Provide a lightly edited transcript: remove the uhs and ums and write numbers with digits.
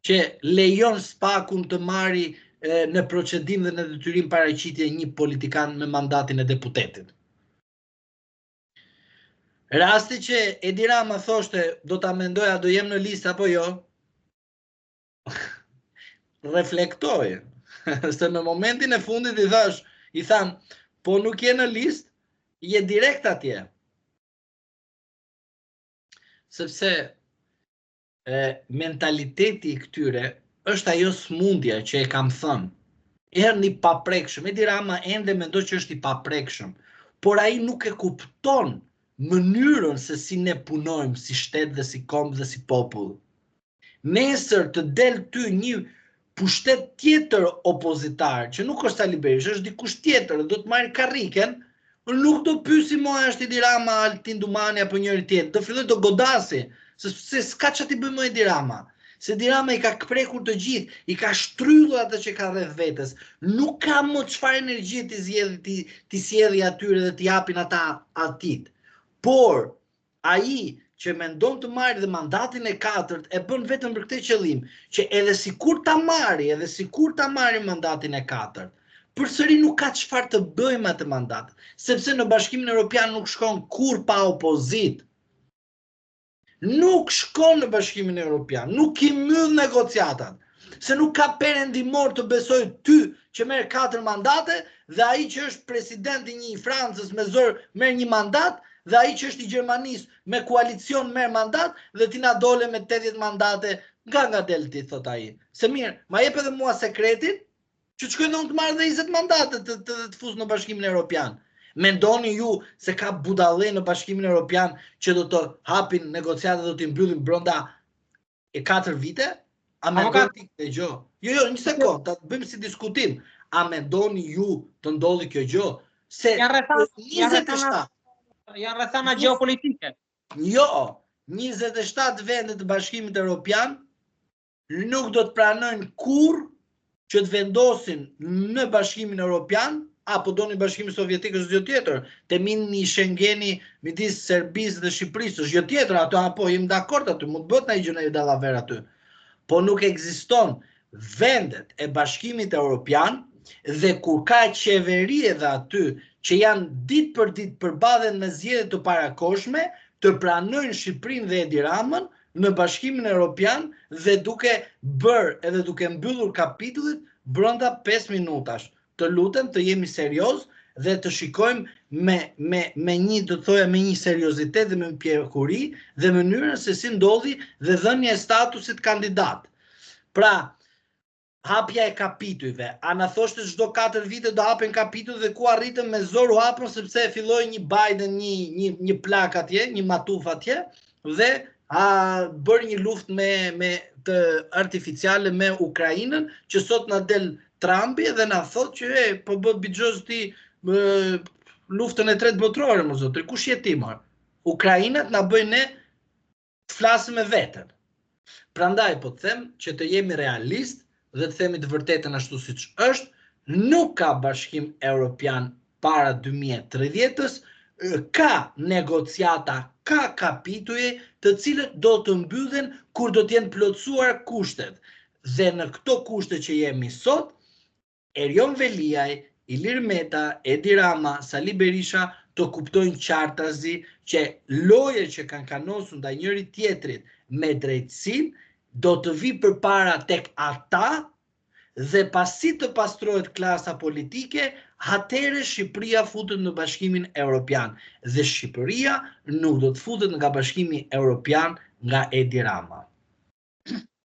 që lejon SPAK-un të marri në procedim dhe në detyrim paraqitje një politikan me mandatin e deputetit. Rasti që Edi Rama thoshte do ta mendoja do jem në listë apo jo, reflektoj. Se në momentin e fundit i than, po nuk je në listë, je direkt atje. Sepse mentaliteti i këtyre është ajo smundja që e kam thënë. Erë një paprekshëm, Edi Rama ende mendoj që është i paprekshëm, por ai nuk e kupton mënyrën se si ne punojmë si shtet dhe si kombë dhe si popull. Nesër të del ty një pushtet tjetër opozitar, që nuk është Sali Berisha, është dikush tjetër, do të marrë karriken, nuk do pyesi mo është Edi Rama, Altin Dumani apo njëri tjetër, do filloj të godasi, se s'ka që t'i bëjmë Edi Rama. Se Edi Rama i ka prekur të gjithë, i ka shtrydhur atë që ka rreth vetes. Nuk ka më çfarë energji ti sjellë atyre dhe t'i japin ata atit. Por ai që mendon të marrë dhe mandatin e 4 e bën vetëm për këtë qëllim, që edhe sikur ta marrë mandatin e 4, përsëri nuk ka çfarë të bëjë me atë mandat, sepse në Bashkimin Evropian nuk shkon kur pa opozit. Nuk shkon në Bashkimin Evropian, nuk i mbyll negociatat, se nuk ka perëndimor të besoj ty që merr 4 mandate dhe ai që është presidenti i Francës me zor merr një mandat dhe ai që është i Gjermanisë me koalicion merr mandat dhe ti na dole me 80 mandate nga del ti, thot ai. Se mirë, ma jep edhe mua sekretin që të shkojnë të marrë dhe 20 mandate të fus në Bashkimin Evropian. Mendoni ju se ka budallë në Bashkimin Evropian që do të hapin negociatat, do t'i mbyllin brenda 4 vite? A mendoni ti këtë gjë? Jo, një sekond, ta bëjmë si diskutim. A mendoni ju të ndodhi kjo gjë? Se janë rrethana gjeopolitike. Jo, 27 vendet të Bashkimit Evropian nuk do të pranojnë kurrë që të vendosin në Bashkimin Evropian, apo do një Bashkimi Sovjetik është gjë tjetër, të mini Schengeni midis Serbisë dhe Shqipërisë është gjë tjetër, ato apo jemi dakord aty, mund bëhet ndaj gjë në dallaver aty. Po nuk ekziston vendet e Bashkimit Evropian dhe kur ka qeveri edhe aty që janë ditë për ditë përballën me zgjedhje të parakoshme, të pranojnë Shqipërinë dhe Edi Ramën në Bashkimin Evropian dhe duke bërë edhe duke mbyllur kapitullit brenda 5 minutash. Të lutem të jemi serioz dhe të shikojmë me një seriozitet dhe me pjekuri dhe mënyrën se si ndodhi dhe dhënia e statusit kandidat. Pra, hapja e kapitujve. A na thoshte çdo 4 vite do hapen kapituj dhe ku arritëm me zor u hapën sepse filloi një Biden, një plak atje, një matuf atje dhe bërë një luftë me të artificiale me Ukrainën, që sot na del Trumpi dhe na thot që po bë bixhoz ti luftën e tretë botërore, më zotri, kush je ti më? Ukrainat na bëjnë ne të flasim me veten. Prandaj po të them që të jemi realist dhe të themi të vërtetën ashtu siç është, nuk ka Bashkim Evropian para 2030-s, ka negociata, ka kapituje të cilët do të mbyllen kur do të jenë plotësuar kushtet. Dhe në këto kushte që jemi sot, Erion Veliaj, Ilir Meta, Edi Rama, Sali Berisha të kuptojnë qartazi që loje që kanë kanosur ndaj njëri tjetrit me drejtësinë do të vi përpara tek ata dhe pasi të pastrohet klasa politike, atëherë Shqipëria futet në Bashkimin Evropian dhe Shqipëria nuk do të futet nga Bashkimi Evropian nga Edi Rama.